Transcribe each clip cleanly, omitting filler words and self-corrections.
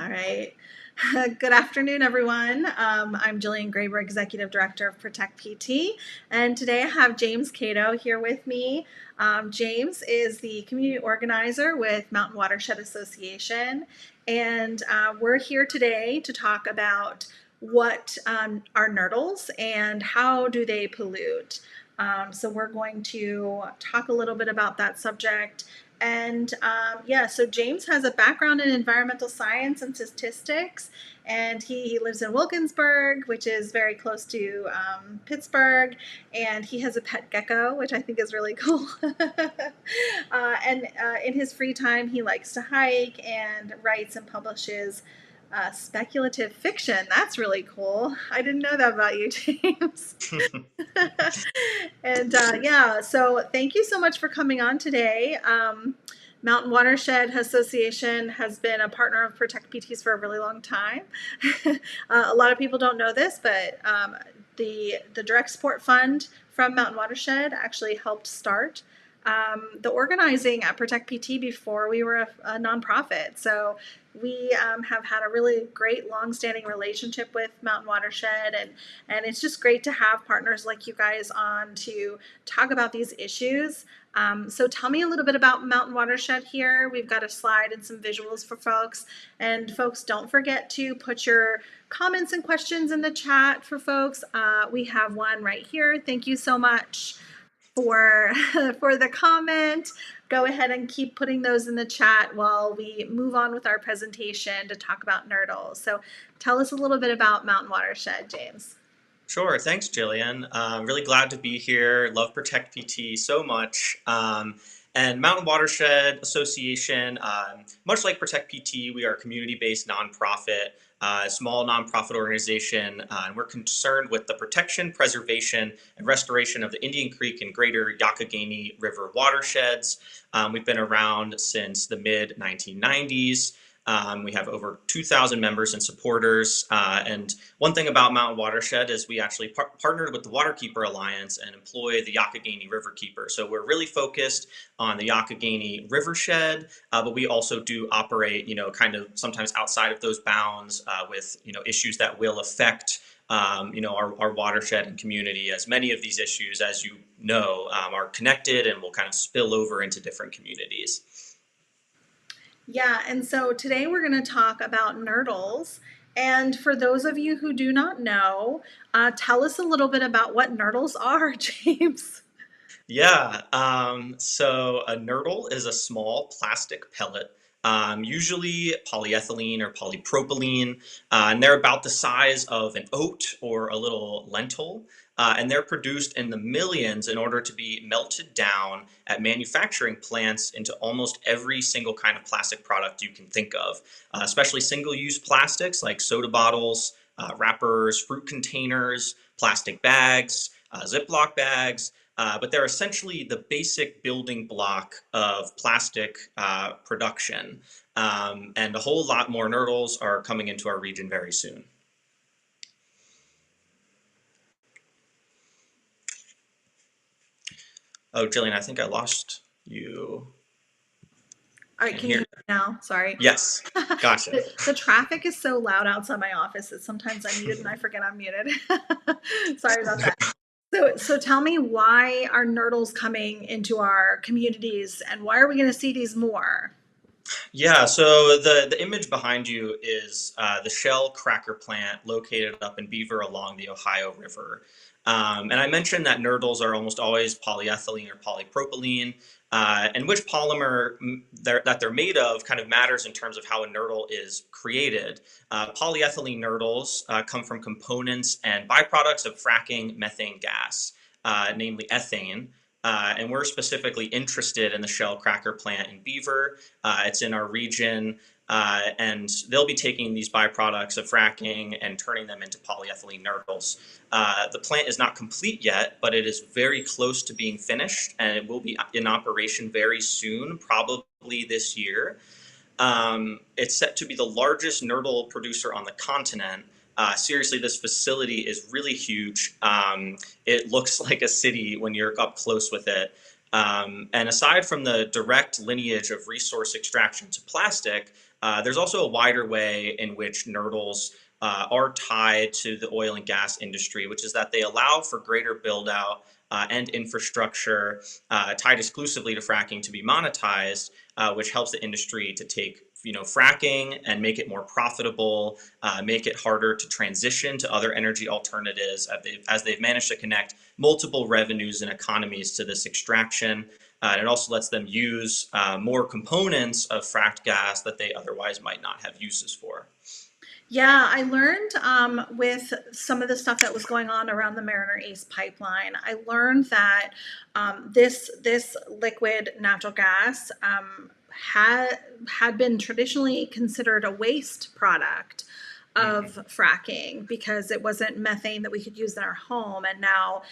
All right. Good afternoon, everyone. I'm Jillian Graber, Executive Director of Protect PT, and today I have James Cato here with me. James is the community organizer with Mountain Watershed Association, and we're here today to talk about what are Nurdles and how do they pollute. So we're going to talk a little bit about that subject. And yeah, so James has a background in environmental science and statistics, and he lives in Wilkinsburg, which is very close to Pittsburgh, and he has a pet gecko, which I think is really cool. And in his free time, he likes to hike and writes and publishes speculative fiction. That's really cool. I didn't know that about you, James. And yeah, so thank you so much for coming on today. Mountain Watershed Association has been a partner of Protect PTs for a really long time. A lot of people don't know this, but the Direct Support Fund from Mountain Watershed actually helped start the organizing at Protect PT before we were a nonprofit. So we have had a really great long-standing relationship with Mountain Watershed, and it's just great to have partners like you guys on to talk about these issues. So tell me a little bit about Mountain Watershed here. We've got a slide and some visuals for folks. And folks, don't forget to put your comments and questions in the chat for folks. We have one right here. Thank you so much for the comment. Go ahead and keep putting those in the chat while we move on with our presentation to talk about Nurdles. So tell us a little bit about Mountain Watershed, James. Sure. Thanks, Jillian. Really glad to be here. Love Protect PT so much. And Mountain Watershed Association, much like Protect PT, we are a community-based nonprofit, small nonprofit organization, and we're concerned with the protection, preservation, and restoration of the Indian Creek and Greater Youghiogheny River watersheds. We've been around since the mid-1990s. We have over 2,000 members and supporters. And one thing about Mountain Watershed is we actually partnered with the Waterkeeper Alliance and employ the Youghiogheny Riverkeeper. So we're really focused on the Youghiogheny Rivershed, but we also do operate, kind of sometimes outside of those bounds with, issues that will affect our watershed and community, as many of these issues, as you know, are connected and will kind of spill over into different communities. Yeah, and so today we're going to talk about Nurdles. And for those of you who do not know, tell us a little bit about what Nurdles are, James. Yeah, so a nurdle is a small plastic pellet, usually polyethylene or polypropylene, and they're about the size of an oat or a little lentil, and they're produced in the millions in order to be melted down at manufacturing plants into almost every single kind of plastic product you can think of, especially single-use plastics like soda bottles, wrappers, fruit containers, plastic bags, Ziploc bags. But they're essentially the basic building block of plastic production. And a whole lot more nurdles are coming into our region very soon. Oh, Jillian, I think I lost you. All right, can you hear me now? Sorry. Yes, gotcha. The traffic is so loud outside my office that sometimes I'm muted and I forget I'm muted. Sorry about that. So tell me, why are Nurdles coming into our communities, and why are we going to see these more? Yeah, so the image behind you is the Shell cracker plant located up in Beaver along the Ohio River. And I mentioned that nurdles are almost always polyethylene or polypropylene, and which polymer that they're made of kind of matters in terms of how a nurdle is created. Polyethylene nurdles come from components and byproducts of fracking methane gas, namely ethane. And we're specifically interested in the Shell cracker plant in Beaver. It's in our region, and they'll be taking these byproducts of fracking and turning them into polyethylene nurdles. The plant is not complete yet, but it is very close to being finished, and it will be in operation very soon, probably this year. It's set to be the largest nurdle producer on the continent. Seriously, this facility is really huge. It looks like a city when you're up close with it. And aside from the direct lineage of resource extraction to plastic, There's also a wider way in which Nurdles are tied to the oil and gas industry, which is that they allow for greater build out and infrastructure tied exclusively to fracking to be monetized, which helps the industry to take fracking and make it more profitable, make it harder to transition to other energy alternatives as they've managed to connect multiple revenues and economies to this extraction. And it also lets them use more components of fracked gas that they otherwise might not have uses for. Yeah, I learned with some of the stuff that was going on around the Mariner East pipeline. I learned that this liquid natural gas had been traditionally considered a waste product of Mm-hmm. fracking because it wasn't methane that we could use in our home. And now,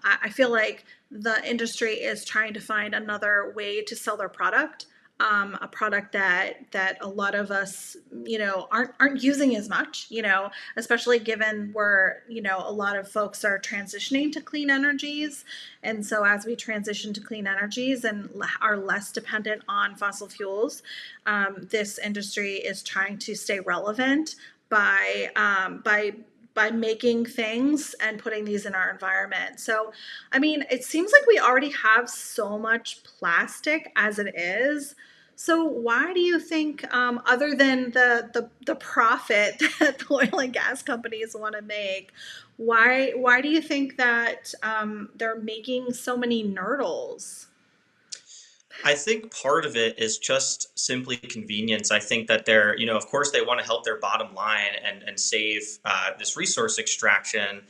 I feel like the industry is trying to find another way to sell their product, a product that a lot of us, aren't using as much, especially given where, a lot of folks are transitioning to clean energies. And so as we transition to clean energies and are less dependent on fossil fuels, this industry is trying to stay relevant by making things and putting these in our environment. So, I mean, it seems like we already have so much plastic as it is. So why do you think, other than the profit that the oil and gas companies want to make, why do you think that they're making so many nurdles? I think part of it is just simply convenience. I think that of course, they want to help their bottom line and save this resource extraction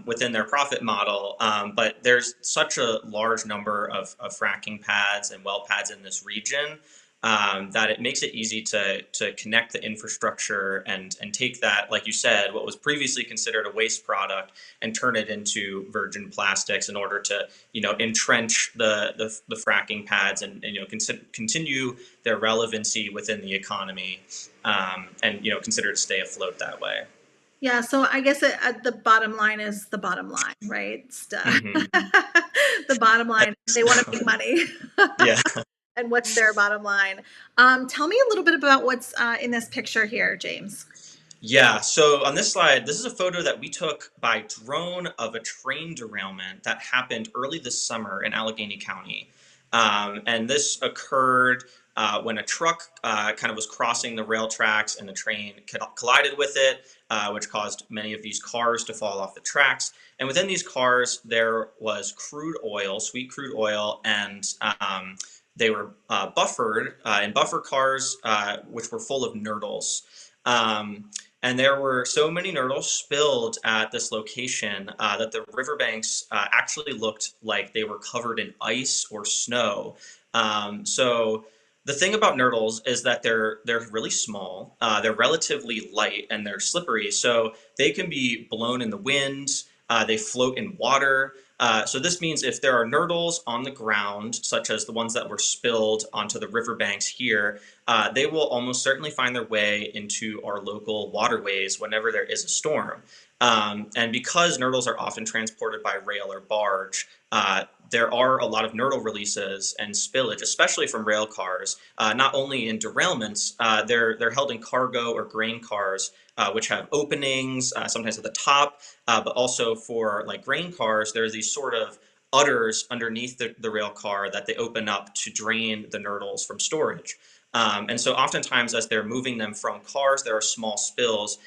within their profit model. But there's such a large number of fracking pads and well pads in this region that it makes it easy to connect the infrastructure and take that, like you said, what was previously considered a waste product and turn it into virgin plastics in order to entrench the fracking pads and continue their relevancy within the economy, and consider to stay afloat that way. Yeah, so I guess the bottom line is the bottom line, right? Hmm. The bottom line, they want to make money. Yeah. And what's their bottom line? Tell me a little bit about what's in this picture here, James. Yeah, so on this slide, this is a photo that we took by drone of a train derailment that happened early this summer in Allegheny County. And this occurred when a truck kind of was crossing the rail tracks and the train collided with it, which caused many of these cars to fall off the tracks. And within these cars, there was crude oil, sweet crude oil, and they were buffered in buffer cars, which were full of nurdles. Um, and there were so many nurdles spilled at this location that the riverbanks actually looked like they were covered in ice or snow. So the thing about nurdles is that they're really small, they're relatively light, and they're slippery. So they can be blown in the wind. They float in water. So this means if there are nurdles on the ground, such as the ones that were spilled onto the riverbanks here, they will almost certainly find their way into our local waterways whenever there is a storm. And because nurdles are often transported by rail or barge, there are a lot of nurdle releases and spillage, especially from rail cars. Not only in derailments, they're held in cargo or grain cars, which have openings, sometimes at the top, but also for like grain cars, there's these sort of udders underneath the rail car that they open up to drain the nurdles from storage. And so oftentimes as they're moving them from cars, there are small spills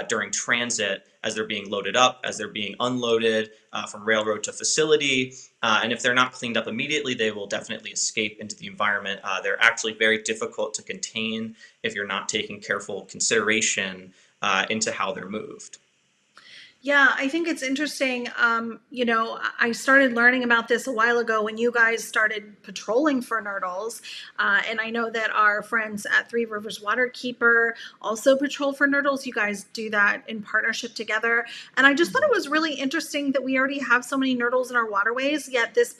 during transit as they're being loaded up, as they're being unloaded from railroad to facility. And if they're not cleaned up immediately, they will definitely escape into the environment. They're actually very difficult to contain if you're not taking careful consideration into how they're moved. Yeah, I think it's interesting. I started learning about this a while ago when you guys started patrolling for nurdles. And I know that our friends at Three Rivers Waterkeeper also patrol for nurdles. You guys do that in partnership together. And I just thought it was really interesting that we already have so many nurdles in our waterways, yet this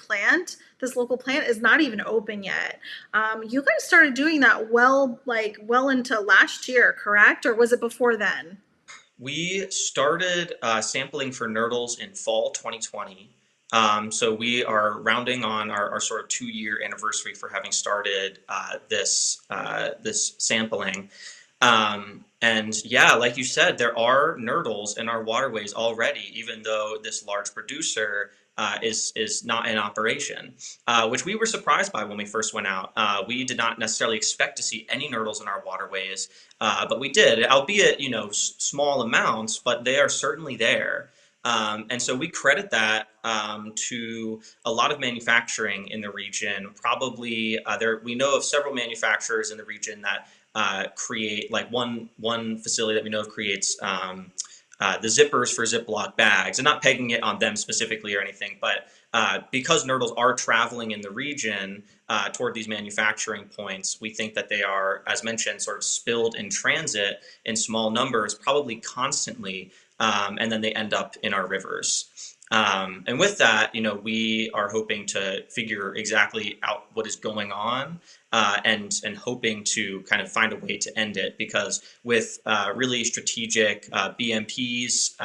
local plant is not even open yet. You guys started doing that well into last year, correct? Or was it before then? We started sampling for nurdles in fall 2020. So we are rounding on our sort of 2 year anniversary for having started this sampling. And yeah, like you said, there are nurdles in our waterways already, even though this large producer is not in operation, which we were surprised by when we first went out. We did not necessarily expect to see any nurdles in our waterways, but we did, albeit small amounts, but they are certainly there. And so we credit that to a lot of manufacturing in the region. Probably we know of several manufacturers in the region that create, like one facility that we know of creates the zippers for Ziploc bags. And not pegging it on them specifically or anything, but because nurdles are traveling in the region toward these manufacturing points, we think that they are, as mentioned, sort of spilled in transit in small numbers, probably constantly, and then they end up in our rivers. And with that, we are hoping to figure exactly out what is going on, and hoping to kind of find a way to end it, because with really strategic BMPs,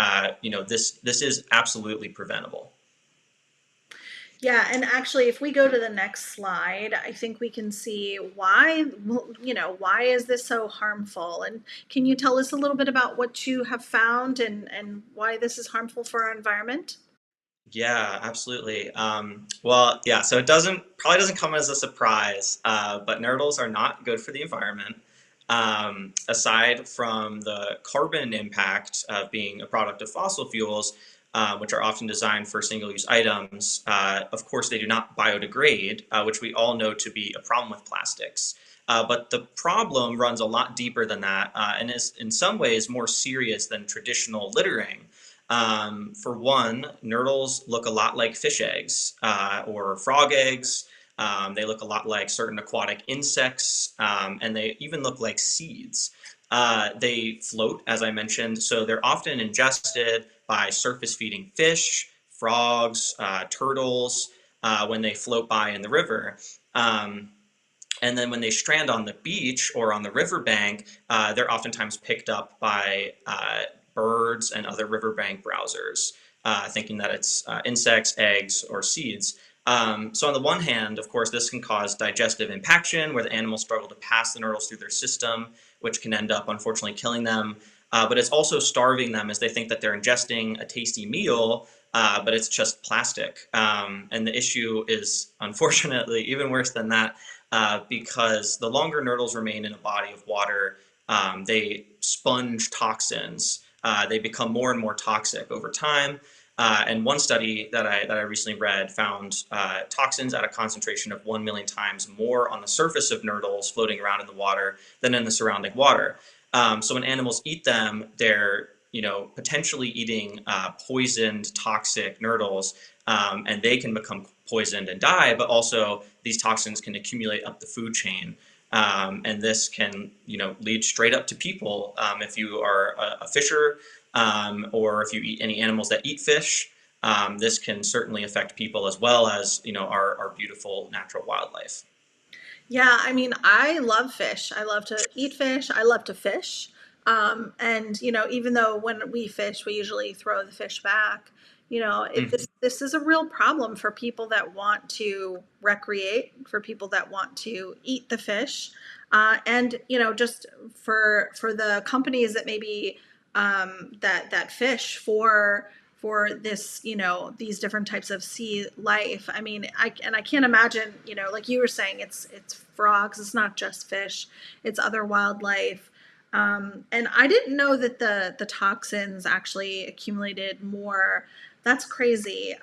this is absolutely preventable. Yeah, and actually, if we go to the next slide, I think we can see why, why is this so harmful? And can you tell us a little bit about what you have found and why this is harmful for our environment? Yeah, absolutely. Well, yeah, so it probably doesn't come as a surprise, but nurdles are not good for the environment. Aside from the carbon impact of being a product of fossil fuels, which are often designed for single-use items, of course, they do not biodegrade, which we all know to be a problem with plastics. But the problem runs a lot deeper than that, and is in some ways more serious than traditional littering. For one, nurdles look a lot like fish eggs or frog eggs. They look a lot like certain aquatic insects, and they even look like seeds. They float, as I mentioned, so they're often ingested by surface feeding fish, frogs, turtles, when they float by in the river. Um, and then when they strand on the beach or on the riverbank, they're oftentimes picked up by birds and other riverbank browsers, thinking that it's insects, eggs, or seeds. So on the one hand, of course, this can cause digestive impaction, where the animals struggle to pass the nurdles through their system, which can end up, unfortunately, killing them. But it's also starving them, as they think that they're ingesting a tasty meal, but it's just plastic. And the issue is, unfortunately, even worse than that, because the longer nurdles remain in a body of water, they sponge toxins. They become more and more toxic over time. And one study that I recently read found toxins at a concentration of 1 million times more on the surface of nurdles floating around in the water than in the surrounding water. So when animals eat them, they're potentially eating poisoned, toxic nurdles, and they can become poisoned and die. But also, these toxins can accumulate up the food chain, and this can lead straight up to people. If you are a fisher, or if you eat any animals that eat fish, this can certainly affect people as well as our beautiful natural wildlife. Yeah, I mean, I love fish. I love to eat fish. I love to fish. And even though when we fish, we usually throw the fish back. Mhm. This is a real problem for people that want to recreate, for people that want to eat the fish, and just for the companies that maybe that fish for this, these different types of sea life. I mean, I can't imagine, like you were saying, it's frogs, it's not just fish, it's other wildlife. And I didn't know that the toxins actually accumulated more. That's crazy.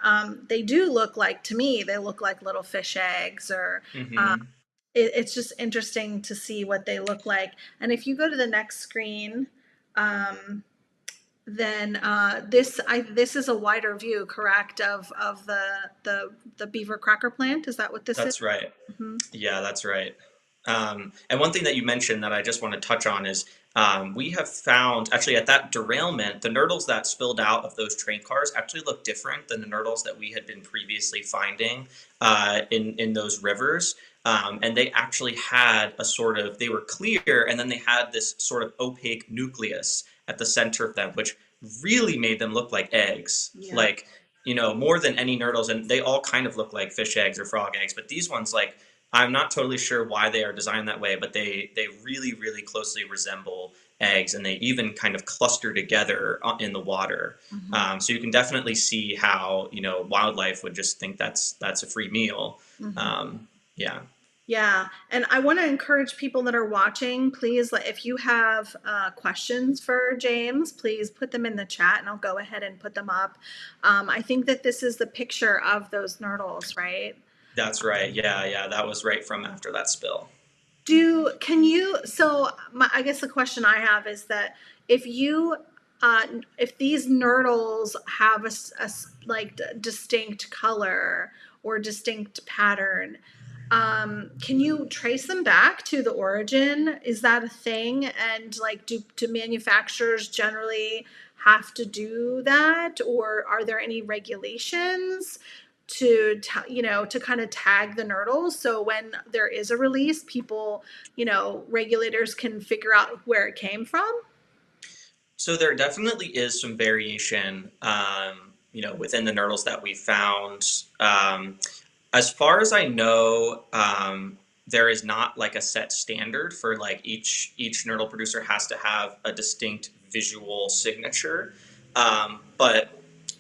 They do look like, to me, they look like little fish eggs, or Mhm. it's just interesting to see what they look like. And if you go to the next screen, um, then this is a wider view, correct, of the beaver cracker plant. Is that what this is? That's right. Hmm. Yeah, that's right. And one thing that you mentioned that I just want to touch on is, we have found actually at that derailment, the nurdles that spilled out of those train cars actually look different than the nurdles that we had been previously finding in those rivers. And they actually had they were clear, and then they had this sort of opaque nucleus at the center of them, which really made them look like eggs. Yeah. Like, more than any nurdles, and they all kind of look like fish eggs or frog eggs, but these ones, like, I'm not totally sure why they are designed that way, but they really, really closely resemble eggs, and they even kind of cluster together in the water. Hmm. So you can definitely see how, wildlife would just think that's a free meal. Hmm. Um, yeah. Yeah, and I want to encourage people that are watching, please, if you have questions for James, please put them in the chat and I'll go ahead and put them up. I think that this is the picture of those nurdles, right? That's right. Yeah, yeah. That was right from after that spill. Can you, so I guess the question I have is that if you, if these nurdles have like distinct color or distinct pattern, can you trace them back to the origin? Is that a thing? And like, do manufacturers generally have to do that, or are there any regulations to kind of tag the nurdles so when there is a release, people, regulators can figure out where it came from? So there definitely is some variation, within the nurdles that we found. As far as I know, there is not like a set standard for like each nurdle producer has to have a distinct visual signature. But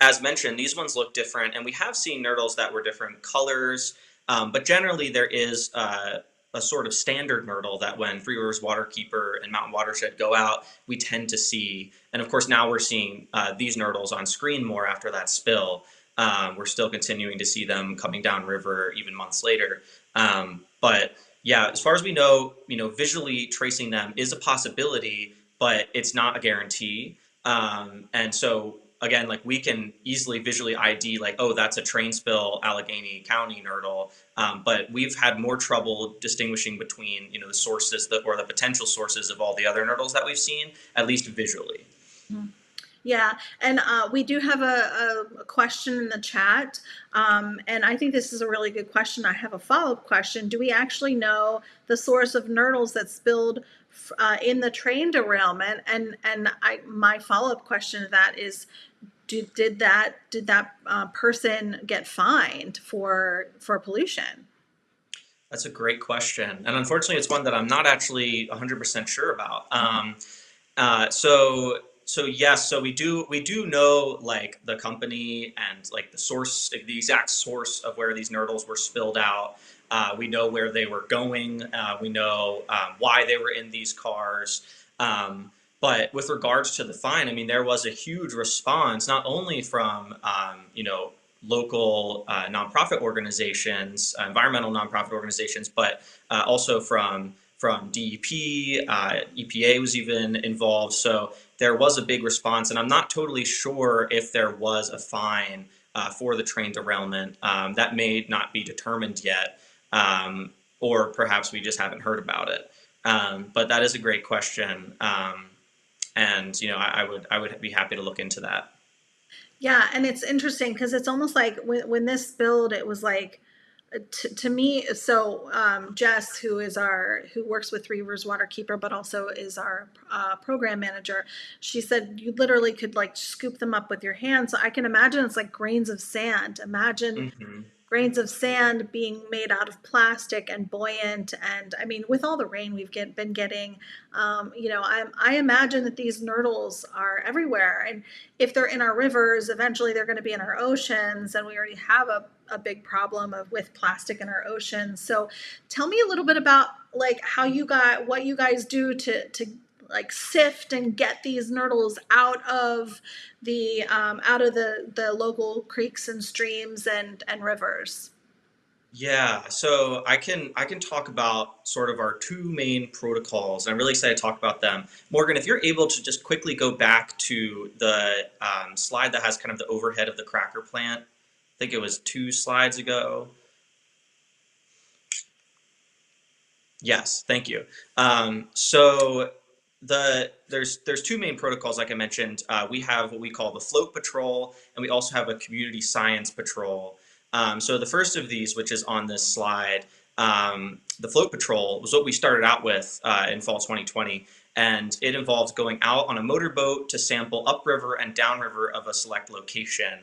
as mentioned, these ones look different, and we have seen nurdles that were different colors. But generally, there is a sort of standard nurdle that when Three Rivers Waterkeeper and Mountain Watershed go out, we tend to see. And of course, now we're seeing these nurdles on screen more after that spill. We're still continuing to see them coming down river even months later. But yeah, as far as we know, visually tracing them is a possibility, but it's not a guarantee. And so again, like we can easily visually ID like, oh, that's a train spill Allegheny County nurdle. But we've had more trouble distinguishing between, the sources or the potential sources of all the other nurdles that we've seen, at least visually. Yeah, and we do have a question in the chat, and I think this is a really good question. I have a follow-up question. Do we actually know the source of nurdles that spilled in the train derailment? And my follow-up question to that is, did that person get fined for pollution? That's a great question, and unfortunately, it's one that I'm not actually 100% sure about. So yes, so we do know like the company and like the source, like, the exact source of where these nurdles were spilled out. We know where they were going. We know why they were in these cars. But with regards to the fine, I mean, there was a huge response, not only from local nonprofit organizations, environmental nonprofit organizations, but also from DEP. EPA was even involved. So there was a big response, and I'm not totally sure if there was a fine for the train derailment. That may not be determined yet, or perhaps we just haven't heard about it. But that is a great question, and I would be happy to look into that. Yeah, and it's interesting because it's almost like when this spilled, it was like to me. So Jess, who works with Three Rivers Waterkeeper, but also is our program manager, she said you literally could like scoop them up with your hands. So I can imagine it's like grains of sand. Imagine Hmm. grains of sand being made out of plastic and buoyant. And I mean, with all the rain we've been getting, I imagine that these nurdles are everywhere. And if they're in our rivers, eventually they're going to be in our oceans. And we already have a big problem with plastic in our oceans. So tell me a little bit about like what you guys do to like sift and get these nurdles out of the local creeks and streams and rivers. Yeah, so I can talk about sort of our two main protocols. And I'm really excited to talk about them. Morgan, if you're able to just quickly go back to the slide that has kind of the overhead of the cracker plant. I think it was 2 slides ago. Yes, thank you. So there's two main protocols, like I mentioned. We have what we call the float patrol, and we also have a community science patrol. So the first of these, which is on this slide, the float patrol was what we started out with in fall 2020, and it involves going out on a motorboat to sample upriver and downriver of a select location.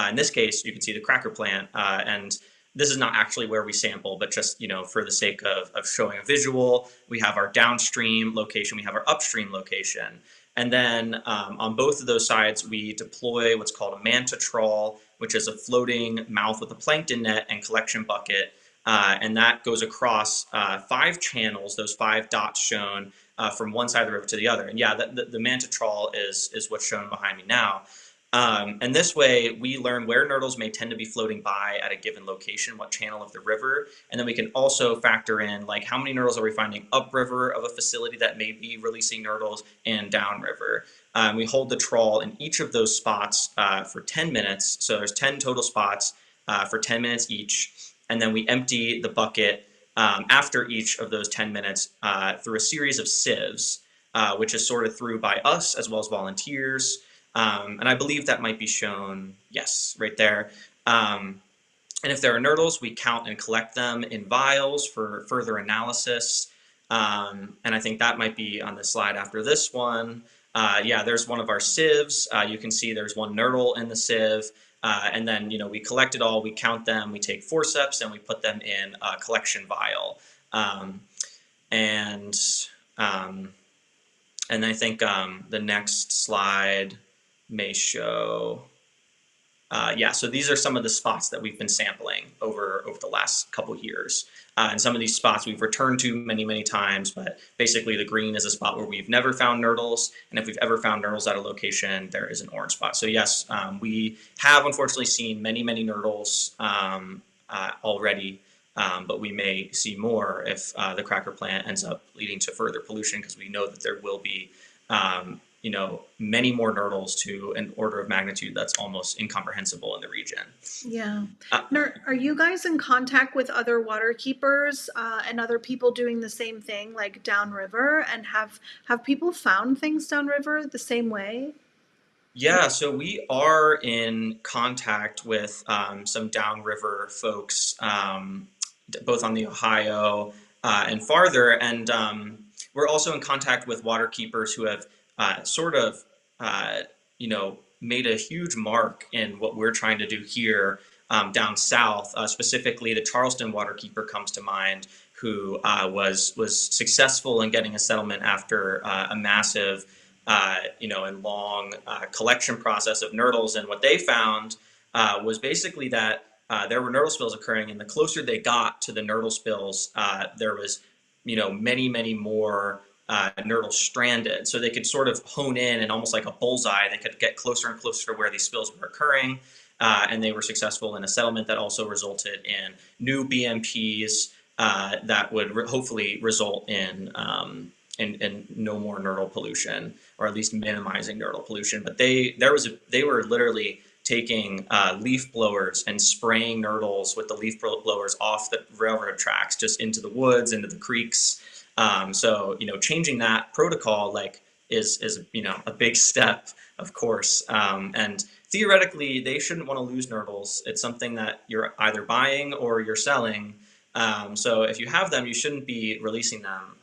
In this case, you can see the cracker plant, and this is not actually where we sample, but just for the sake of showing a visual, we have our downstream location, we have our upstream location. And then on both of those sides, we deploy what's called a manta trawl, which is a floating mouth with a plankton net and collection bucket. And that goes across 5 channels, those 5 dots shown from one side of the river to the other. And yeah, the manta trawl is what's shown behind me now. And this way, we learn where nurdles may tend to be floating by at a given location, what channel of the river, and then we can also factor in like how many nurdles are we finding upriver of a facility that may be releasing nurdles and downriver. We hold the trawl in each of those spots for 10 minutes, so there's 10 total spots for 10 minutes each, and then we empty the bucket after each of those 10 minutes through a series of sieves, which is sorted through by us as well as volunteers. And I believe that might be shown, yes, right there. And if there are nurdles, we count and collect them in vials for further analysis. And I think that might be on the slide after this one. Yeah, there's one of our sieves. You can see there's one nurdle in the sieve. And then, we collect it all, we count them, we take forceps, and we put them in a collection vial. And I think the next slide may show, yeah, so these are some of the spots that we've been sampling over the last couple years. And some of these spots we've returned to many, many times, but basically the green is a spot where we've never found nurdles. And if we've ever found nurdles at a location, there is an orange spot. So yes, we have unfortunately seen many, many nurdles already, but we may see more if the cracker plant ends up leading to further pollution, because we know that there will be many more nurdles to an order of magnitude that's almost incomprehensible in the region. Yeah. Are you guys in contact with other water keepers and other people doing the same thing, like downriver? And have people found things downriver the same way? Yeah, so we are in contact with some downriver folks, both on the Ohio and farther, and we're also in contact with water keepers who have made a huge mark in what we're trying to do here down south. Specifically, the Charleston waterkeeper comes to mind, who was successful in getting a settlement after a massive, and long collection process of nurdles. And what they found was basically that there were nurdle spills occurring, and the closer they got to the nurdle spills, there was, many, many more nurdles stranded. So they could sort of hone in, and almost like a bullseye, they could get closer and closer to where these spills were occurring. And they were successful in a settlement that also resulted in new BMPs that would hopefully result in no more nurdle pollution, or at least minimizing nurdle pollution. But they were literally taking leaf blowers and spraying nurdles with the leaf blowers off the railroad tracks, just into the woods, into the creeks. So changing that protocol is a big step, of course. And theoretically, they shouldn't want to lose nurdles. It's something that you're either buying or you're selling. So if you have them, you shouldn't be releasing them.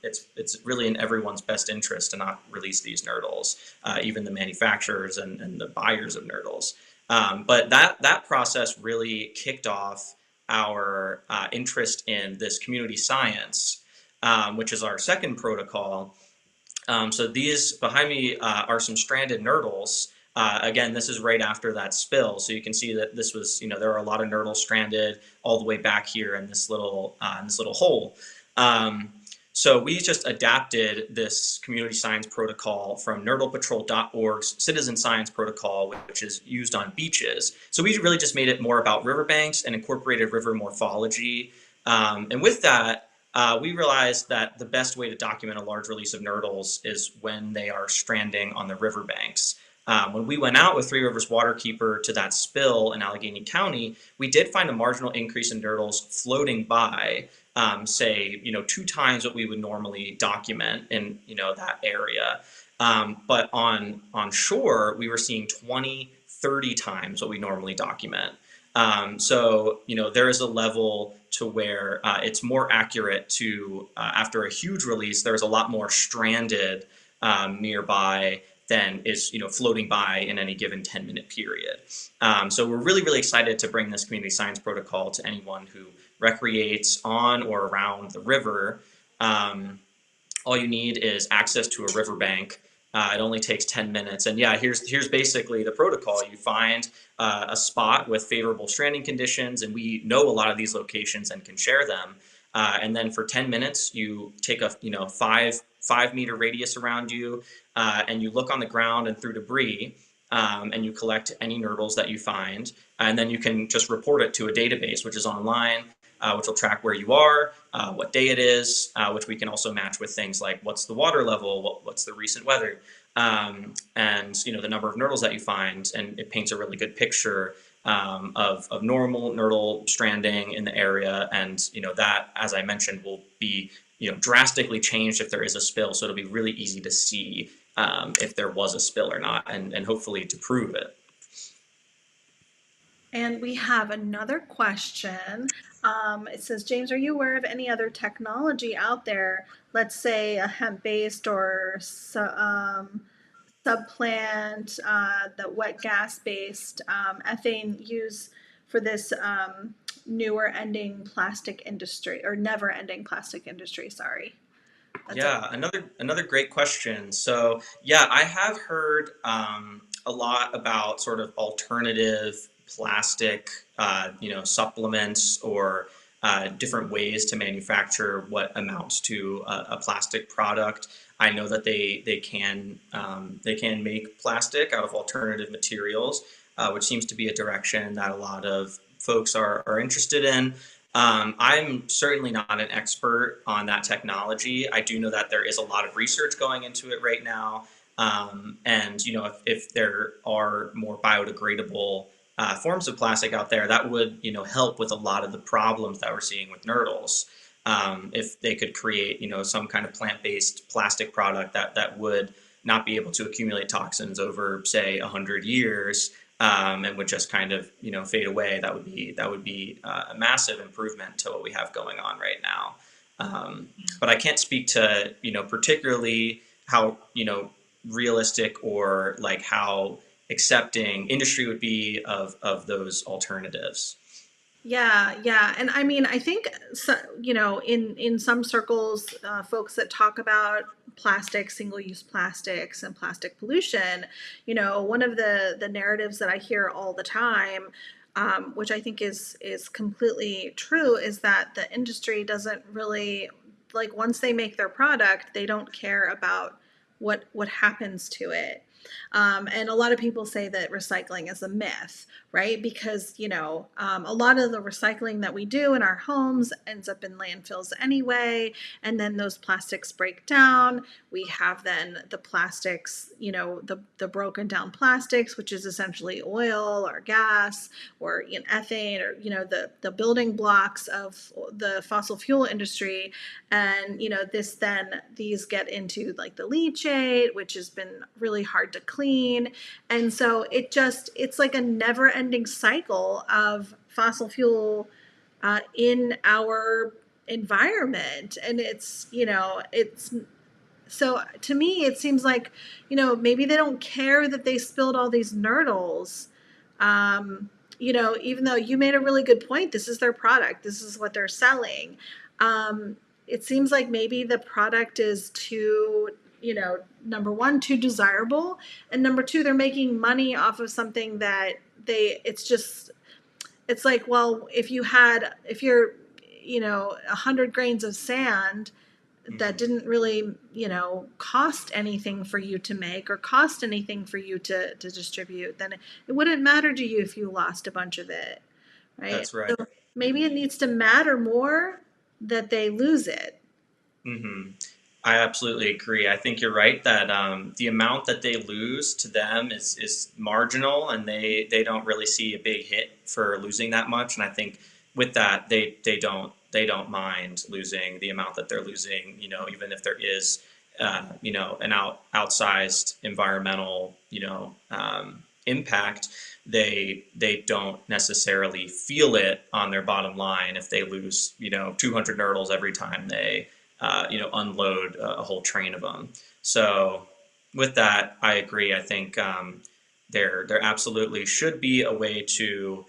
It's really in everyone's best interest to not release these nurdles, even the manufacturers and the buyers of nurdles. But that process really kicked off our interest in this community science, which is our second protocol. So these behind me are some stranded nurdles. Again, this is right after that spill, so you can see that this was, there are a lot of nurdles stranded all the way back here in this little hole. So we just adapted this community science protocol from NurdlePatrol.org's citizen science protocol, which is used on beaches. So we really just made it more about riverbanks and incorporated river morphology. And with that, we realized that the best way to document a large release of nurdles is when they are stranding on the riverbanks. When we went out with Three Rivers Waterkeeper to that spill in Allegheny County, we did find a marginal increase in nurdles floating by, say, 2 times what we would normally document in, that area. But on shore, we were seeing 20, 30 times what we normally document. So, there is a level to where it's more accurate to, after a huge release, there's a lot more stranded nearby than is floating by in any given 10-minute period. So we're really, really excited to bring this community science protocol to anyone who recreates on or around the river. All you need is access to a riverbank. It only takes 10 minutes. And yeah, here's basically the protocol. You find a spot with favorable stranding conditions, and we know a lot of these locations and can share them. And then for 10 minutes, you take a 5 meter radius around you, and you look on the ground and through debris, and you collect any nurdles that you find, and then you can just report it to a database, which is online, which will track where you are, what day it is, which we can also match with things like what's the water level, what's the recent weather, and the number of nurdles that you find, and it paints a really good picture of normal nurdle stranding in the area, and that, as I mentioned, will be drastically changed if there is a spill. So it'll be really easy to see if there was a spill or not, and hopefully to prove it. And we have another question. It says, James, are you aware of any other technology out there, let's say a hemp-based or subplant, the wet gas-based ethane use for this newer ending plastic industry, or never ending plastic industry, sorry. That's a Yeah, another great question. So yeah, I have heard a lot about sort of alternative plastic, supplements or different ways to manufacture what amounts to a plastic product. I know that they can make plastic out of alternative materials, which seems to be a direction that a lot of folks are interested in. I'm certainly not an expert on that technology. I do know that there is a lot of research going into it right now. And if there are more biodegradable forms of plastic out there, that would help with a lot of the problems that we're seeing with Nurdles. If they could create some kind of plant-based plastic product that would not be able to accumulate toxins over, say, 100 years, and would just kind of fade away. That would be a massive improvement to what we have going on right now. But I can't speak to particularly how realistic or like how accepting industry would be of those alternatives. Yeah, yeah, and I mean, I think so, in some circles, folks that talk about plastics, single-use plastics, and plastic pollution, one of the narratives that I hear all the time, which I think is completely true, is that the industry doesn't really, like, once they make their product, they don't care about what happens to it. And a lot of people say that recycling is a myth, right? Because, a lot of the recycling that we do in our homes ends up in landfills anyway. And then those plastics break down. We have then the plastics, the broken down plastics, which is essentially oil or gas or ethane, or, the building blocks of the fossil fuel industry. And, these get into like the leachate, which has been really hard to clean. And so it's like a never ending cycle of fossil fuel in our environment. And it's so to me, it seems like, maybe they don't care that they spilled all these nurdles. Even though you made a really good point, this is their product, this is what they're selling. It seems like maybe the product is too, number one, too desirable, and number two, they're making money off of something that it's like, well, if you're 100 grains of sand that Mhm. didn't really, cost anything for you to make or cost anything for you to distribute, then it wouldn't matter to you if you lost a bunch of it, right? That's right. So maybe it needs to matter more that they lose it. hmm I absolutely agree. I think you're right that the amount that they lose to them is marginal, and they don't really see a big hit for losing that much. And I think with that, they don't mind losing the amount that they're losing. Even if there is an outsized environmental impact, they don't necessarily feel it on their bottom line if they lose 200 nurdles every time they unload a whole train of them. So with that, I agree. I think there absolutely should be a way to,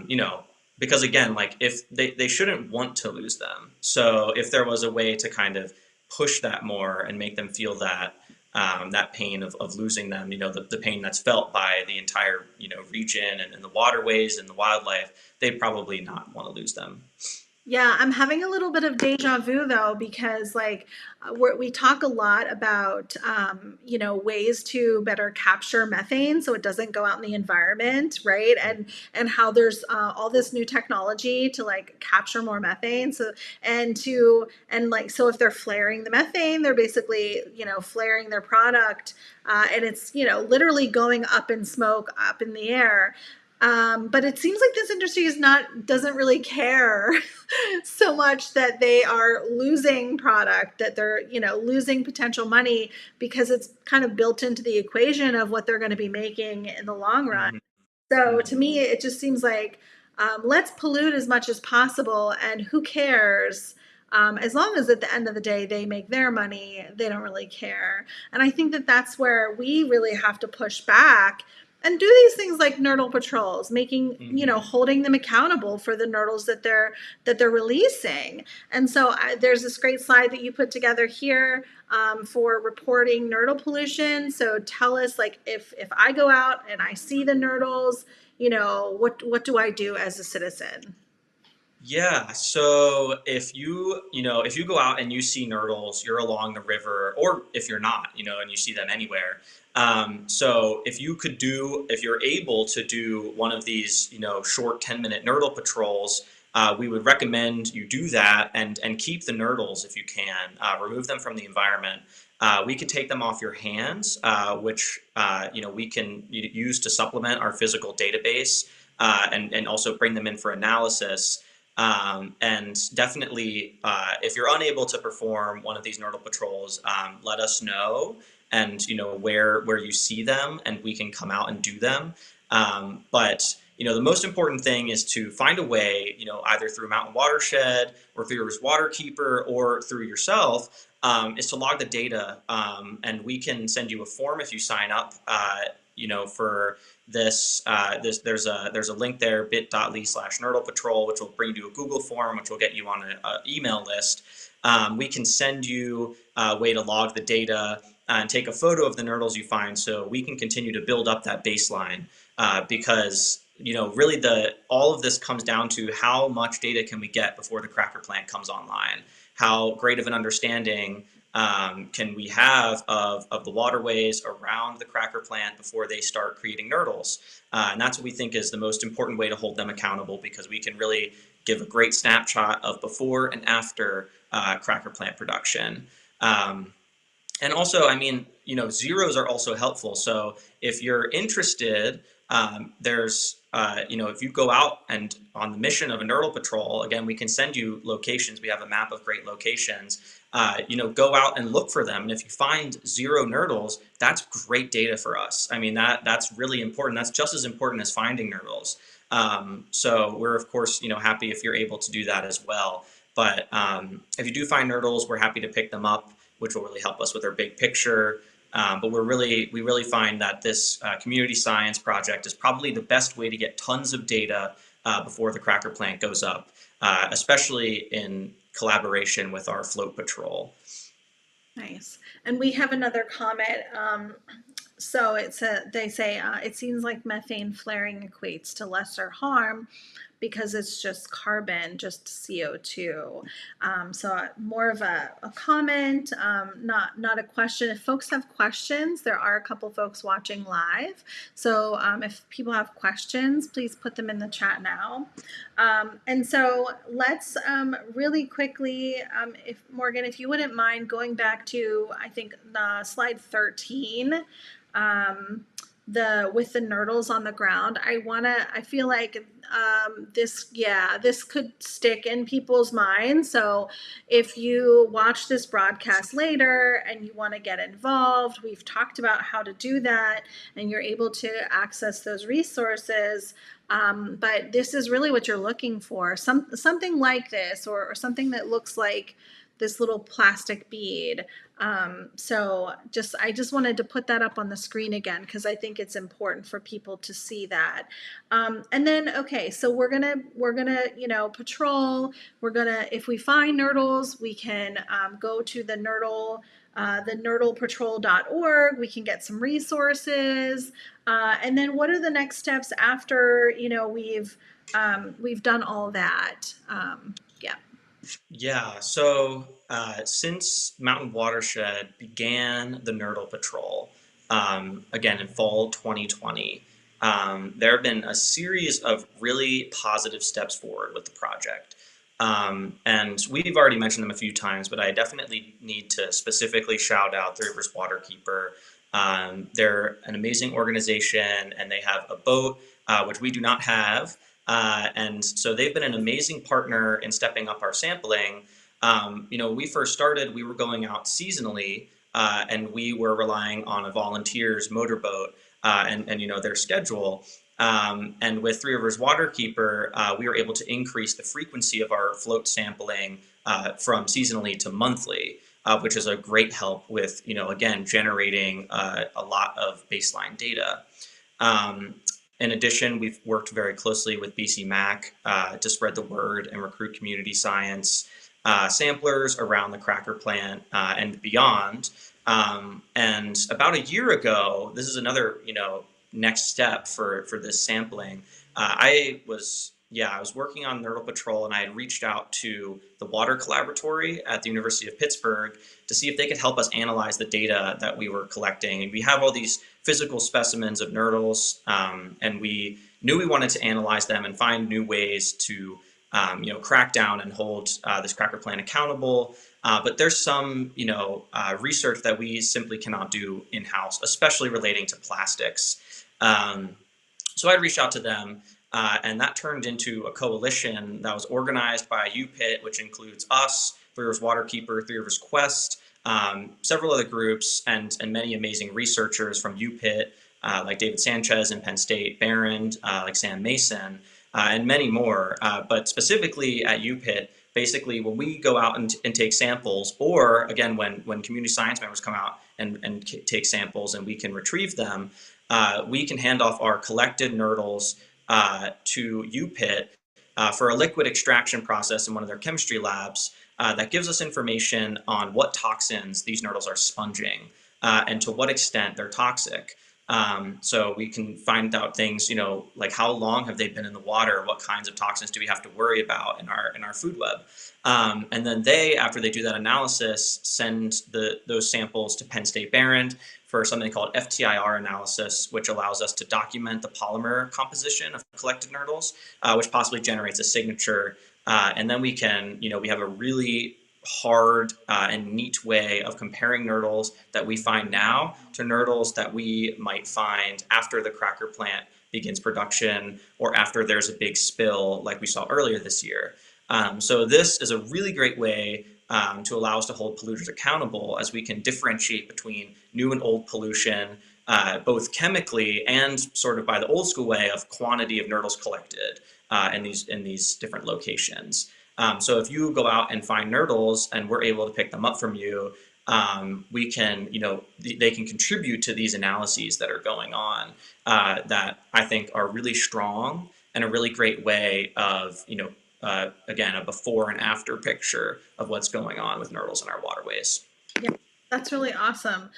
you know, because again, like if they shouldn't want to lose them. So if there was a way to kind of push that more and make them feel that that pain of losing them, you know, the pain that's felt by the entire, you know, region and the waterways and the wildlife, they'd probably not want to lose them. Yeah, I'm having a little bit of deja vu though, because like we talk a lot about, ways to better capture methane so it doesn't go out in the environment, right? And how there's all this new technology to like capture more methane. So and like so if they're flaring the methane, they're basically flaring their product, and it's literally going up in smoke up in the air. But it seems like this industry doesn't really care so much that they are losing product, that they're losing potential money, because it's kind of built into the equation of what they're going to be making in the long run. Hmm. So to Hmm. me, it just seems like, let's pollute as much as possible, and who cares? As long as at the end of the day they make their money, they don't really care. And I think that that's where we really have to push back and do these things like Nurdle Patrols, making Hmm. holding them accountable for the Nurdles that they're releasing. And so there's this great slide that you put together here, for reporting Nurdle pollution. So tell us, like, if I go out and I see the Nurdles, what do I do as a citizen? Yeah, so if you go out and you see nurdles, you're along the river, or if you're not, you know, and you see them anywhere. So if you're able to do one of these, you know, short 10-minute nurdle patrols, we would recommend you do that and keep the nurdles if you can. Remove them from the environment. We can take them off your hands, which we can use to supplement our physical database, and also bring them in for analysis. And definitely, if you're unable to perform one of these nodal patrols, let us know, and where you see them, and we can come out and do them. But the most important thing is to find a way, either through Mountain Watershed or through your waterkeeper or through yourself, is to log the data, and we can send you a form if you sign up. For this there's a link there, bit.ly/Nurdle Patrol, which will bring you to a Google form, which will get you on an email list. We can send you a way to log the data and take a photo of the nurdles you find, so we can continue to build up that baseline, because really all of this comes down to how much data can we get before the cracker plant comes online. How great of an understanding can we have of the waterways around the cracker plant before they start creating nurdles? And that's what we think is the most important way to hold them accountable, because we can really give a great snapshot of before and after cracker plant production. Um, and also, I mean, zeros are also helpful. So if you're interested, if you go out and on the mission of a Nurdle Patrol, again, we can send you locations. We have a map of great locations. Go out and look for them. And if you find 0 Nurdles, that's great data for us. I mean, that's really important. That's just as important as finding Nurdles. So we're, of course, happy if you're able to do that as well. But if you do find Nurdles, we're happy to pick them up, which will really help us with our big picture. But we really find that this community science project is probably the best way to get tons of data before the cracker plant goes up, especially in collaboration with our float patrol. Nice. And we have another comment. So they say, it seems like methane flaring equates to lesser harm because it's just carbon, just CO2. So more of a comment, not a question. If folks have questions, there are a couple folks watching live. So if people have questions, please put them in the chat now. And so let's really quickly, if Morgan, if you wouldn't mind going back to, I think, slide 13, with the nurdles on the ground. I feel like this could stick in people's minds. So if you watch this broadcast later and you want to get involved, we've talked about how to do that, and you're able to access those resources. But this is really what you're looking for, something like this, or something that looks like this little plastic bead. So I just wanted to put that up on the screen again because I think it's important for people to see that. And then, okay, so we're gonna patrol. We're gonna, if we find Nurdles, we can go to the nurdlepatrol.org. We can get some resources. And then what are the next steps after, we've done all that? Yeah. Yeah, so since Mountain Watershed began the Nurdle Patrol, again in fall 2020, there have been a series of really positive steps forward with the project. And we've already mentioned them a few times, but I definitely need to specifically shout out the River's Waterkeeper. They're an amazing organization, and they have a boat, which we do not have. And so they've been an amazing partner in stepping up our sampling. When we first started, we were going out seasonally, and we were relying on a volunteer's motorboat and their schedule. And with Three Rivers Waterkeeper, we were able to increase the frequency of our float sampling from seasonally to monthly, which is a great help with, again, generating a lot of baseline data. In addition, we've worked very closely with BC Mac to spread the word and recruit community science samplers around the cracker plant and beyond. And about a year ago, this is another, next step for this sampling. I was working on Nurdle Patrol, and I had reached out to the Water Collaboratory at the University of Pittsburgh to see if they could help us analyze the data that we were collecting. And we have all these physical specimens of Nurdles, and we knew we wanted to analyze them and find new ways to crack down and hold this cracker plant accountable. But there's some research that we simply cannot do in-house, especially relating to plastics. So I reached out to them, and that turned into a coalition that was organized by UPIT, which includes us, Three Rivers Waterkeeper, Three Rivers Quest, several other groups, and many amazing researchers from UPIT, like David Sanchez in Penn State, Barron, like Sam Mason, and many more. But specifically at UPIT, basically when we go out and take samples, or again, when community science members come out and take samples and we can retrieve them, we can hand off our collected Nurdles to UPIT for a liquid extraction process in one of their chemistry labs that gives us information on what toxins these Nurdles are sponging and to what extent they're toxic. So we can find out things, like how long have they been in the water? What kinds of toxins do we have to worry about in our food web? And then after they do that analysis, send those samples to Penn State Barron for something called FTIR analysis, which allows us to document the polymer composition of collected Nurdles, which possibly generates a signature. And then we can, we have a really hard and neat way of comparing Nurdles that we find now to Nurdles that we might find after the cracker plant begins production or after there's a big spill like we saw earlier this year. So this is a really great way to allow us to hold polluters accountable, as we can differentiate between new and old pollution, both chemically and sort of by the old school way of quantity of Nurdles collected in these different locations. So if you go out and find Nurdles and we're able to pick them up from you, we can, they can contribute to these analyses that are going on that I think are really strong and a really great way of, again, a before and after picture of what's going on with Nurdles in our waterways. Yeah, that's really awesome.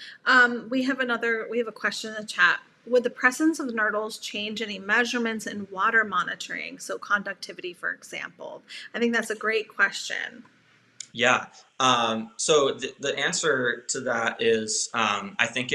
We have a question in the chat. Would the presence of Nurdles change any measurements in water monitoring? So conductivity, for example. I think that's a great question. Yeah. So the answer to that is, I think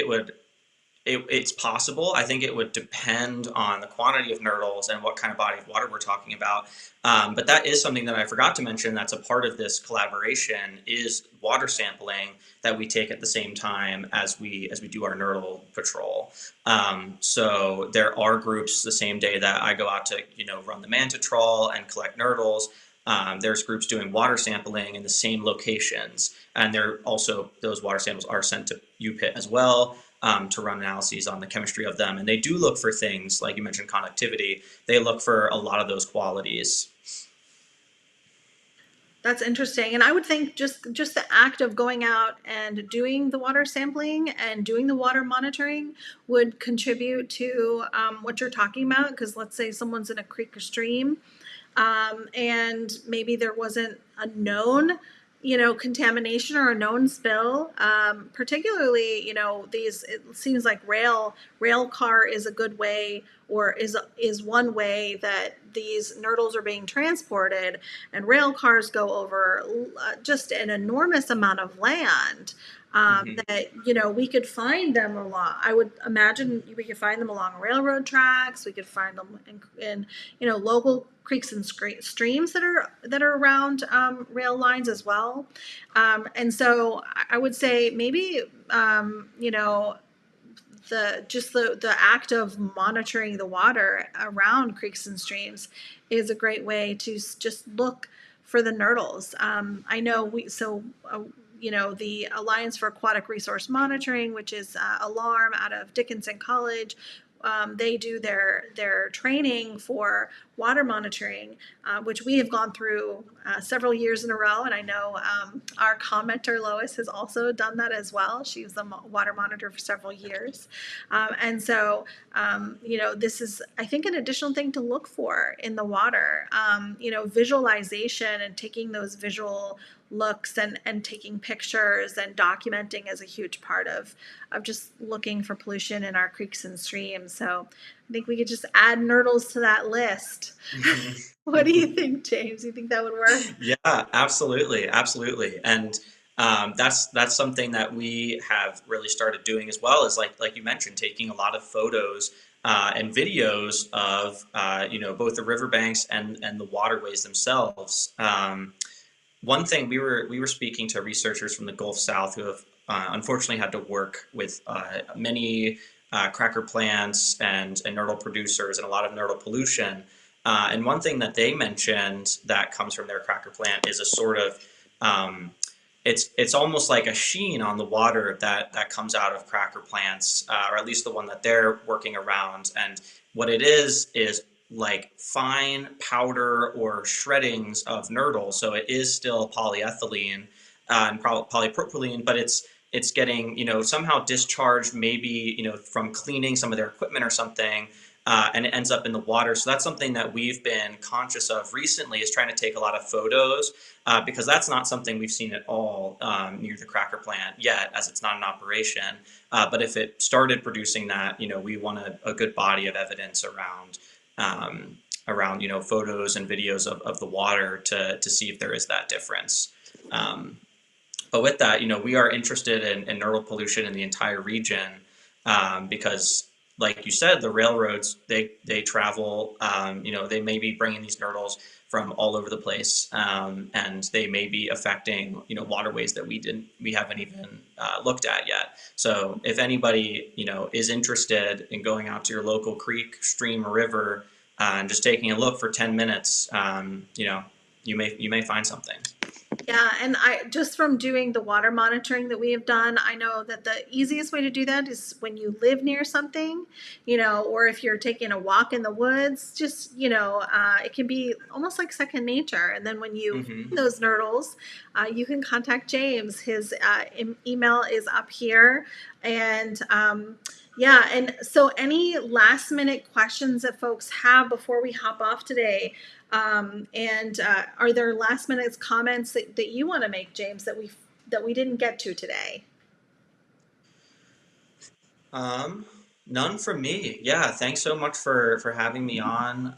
it's possible. I think it would depend on the quantity of Nurdles and what kind of body of water we're talking about. But that is something that I forgot to mention that's a part of this collaboration is water sampling that we take at the same time as we do our Nurdle Patrol. So there are groups the same day that I go out to run the Manta Trawl and collect Nurdles. There's groups doing water sampling in the same locations, and those water samples are sent to UPIT as well. To run analyses on the chemistry of them. And they do look for things, like you mentioned, conductivity. They look for a lot of those qualities. That's interesting. And I would think just the act of going out and doing the water sampling and doing the water monitoring would contribute to what you're talking about. Because let's say someone's in a creek or stream, and maybe there wasn't a known, contamination or a known spill. Particularly, these, it seems like rail car is a good way, or is one way that these nurdles are being transported, and rail cars go over just an enormous amount of land. Hmm. That we could find them along. I would imagine we could find them along railroad tracks. We could find them in local creeks and streams that are around rail lines as well. And so I would say maybe the act of monitoring the water around creeks and streams is a great way to just look for the nurdles. I know the Alliance for Aquatic Resource Monitoring, which is Alarm out of Dickinson College. They do their training for water monitoring, which we have gone through several years in a row, and I know our commenter Lois has also done that as well. She was a water monitor for several years, and so this is, I think, an additional thing to look for in the water. Visualization and taking those visual looks and taking pictures and documenting is a huge part of just looking for pollution in our creeks and streams. So I think we could just add nurdles to that list. What do you think, James? You think that would work? Yeah, absolutely, absolutely, and that's something that we have really started doing as well. Is like you mentioned, taking a lot of photos and videos of both the riverbanks and the waterways themselves. One thing we were speaking to researchers from the Gulf South who have unfortunately had to work with many cracker plants and nurdle producers and a lot of nurdle pollution. And one thing that they mentioned that comes from their cracker plant is a sort of um, it's almost like a sheen on the water that comes out of cracker plants, or at least the one that they're working around. And what it is like fine powder or shreddings of nurdle. So it is still polyethylene and polypropylene, but it's getting somehow discharged, maybe from cleaning some of their equipment or something, and it ends up in the water. So that's something that we've been conscious of recently, is trying to take a lot of photos, because that's not something we've seen at all near the cracker plant yet, as it's not an operation. But if it started producing that, we want a good body of evidence around photos and videos of the water to see if there is that difference. Um, but with that, we are interested in nodal pollution in the entire region, because, like you said, the railroads they travel. They may be bringing these nurdles from all over the place, and they may be affecting waterways that we haven't even looked at yet. So if anybody is interested in going out to your local creek, stream, or river, and just taking a look for 10 minutes, you may find something. Yeah, and I just from doing the water monitoring that we have done, I know that the easiest way to do that is when you live near something, or if you're taking a walk in the woods, just, it can be almost like second nature. And then when you Hmm. find those nurdles, you can contact James. His email is up here. And yeah, and so any last minute questions that folks have before we hop off today? And are there last minute comments that you want to make, James, that we didn't get to today? Um, None from me. Yeah, thanks so much for having me on.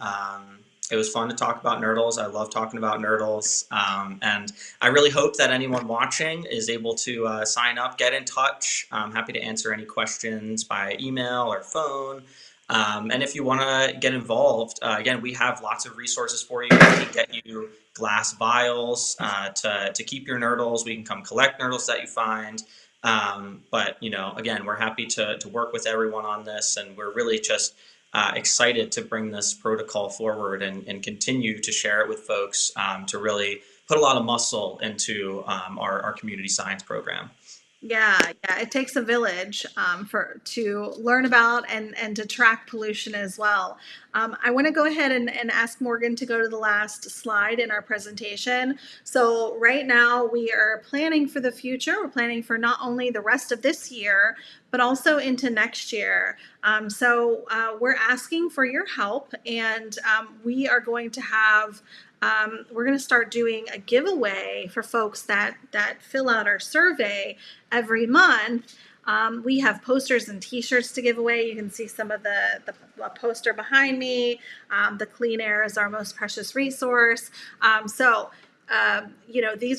It was fun to talk about Nurdles. I love talking about Nurdles, and I really hope that anyone watching is able to sign up, get in touch. I'm happy to answer any questions by email or phone. And if you want to get involved, again, we have lots of resources for you. We can get you glass vials to keep your Nurdles. We can come collect Nurdles that you find. But again, we're happy to work with everyone on this, and we're really just excited to bring this protocol forward and continue to share it with folks, to really put a lot of muscle into our community science program. Yeah, it takes a village for to learn about and to track pollution as well. I want to go ahead and ask Morgan to go to the last slide in our presentation. So right now we are planning for the future. We're planning for not only the rest of this year, but also into next year. So we're asking for your help, and we are going to have we're going to start doing a giveaway for folks that fill out our survey every month. We have posters and t-shirts to give away. You can see some of the poster behind me. The clean air is our most precious resource. These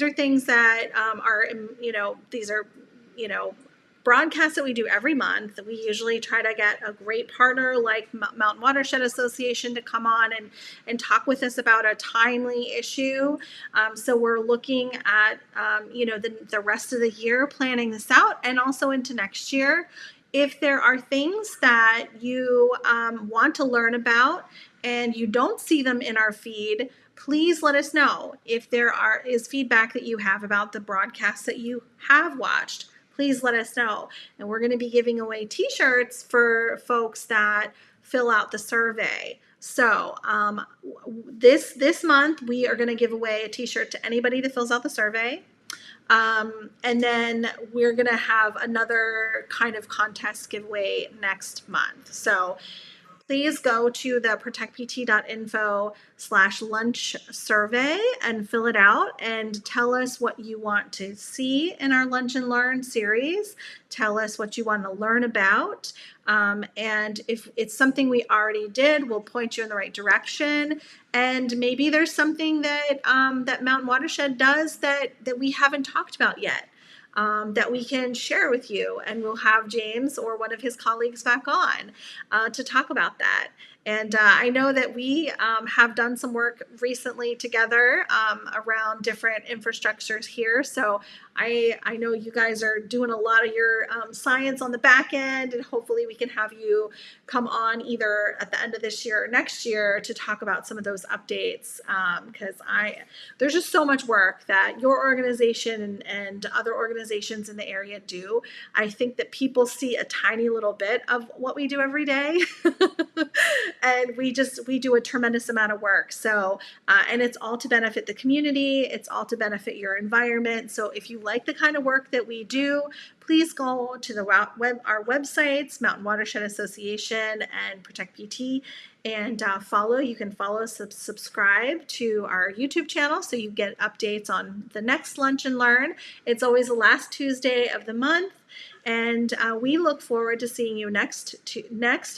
are things that these are, broadcasts that we do every month. We usually try to get a great partner like Mountain Watershed Association to come on and talk with us about a timely issue. So we're looking at, the rest of the year, planning this out, and also into next year. If there are things that you want to learn about and you don't see them in our feed, please let us know. If there is feedback that you have about the broadcasts that you have watched, please let us know. And we're going to be giving away t-shirts for folks that fill out the survey. So this month we are going to give away a t-shirt to anybody that fills out the survey. And then we're going to have another kind of contest giveaway next month. So please go to the protectpt.info/lunch survey and fill it out and tell us what you want to see in our Lunch and Learn series. Tell us what you want to learn about. And if it's something we already did, we'll point you in the right direction. And maybe there's something that that Mountain Watershed does that we haven't talked about yet. That we can share with you, and we'll have James or one of his colleagues back on to talk about that. And I know that we have done some work recently together around different infrastructures here. So I know you guys are doing a lot of your science on the back end, and hopefully we can have you come on either at the end of this year or next year to talk about some of those updates, because there's just so much work that your organization and other organizations in the area do. I think that people see a tiny little bit of what we do every day. And we do a tremendous amount of work. So, and it's all to benefit the community. It's all to benefit your environment. So if you like the kind of work that we do, please go to our websites, Mountain Watershed Association and Protect PT, and follow. You can follow, subscribe to our YouTube channel so you get updates on the next Lunch and Learn. It's always the last Tuesday of the month. And we look forward to seeing you next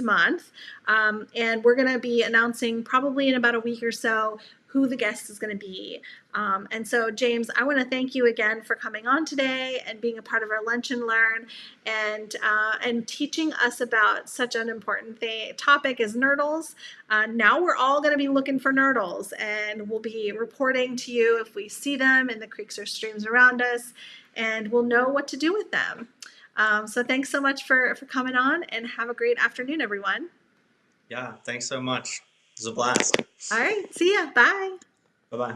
month. And we're going to be announcing probably in about a week or so who the guest is going to be. And so, James, I want to thank you again for coming on today and being a part of our Lunch and Learn and teaching us about such an important topic as Nurdles. Now we're all going to be looking for Nurdles, and we'll be reporting to you if we see them in the creeks or streams around us, and we'll know what to do with them. So thanks so much for coming on, and have a great afternoon, everyone. Yeah, thanks so much. It was a blast. All right, see ya. Bye. Bye-bye.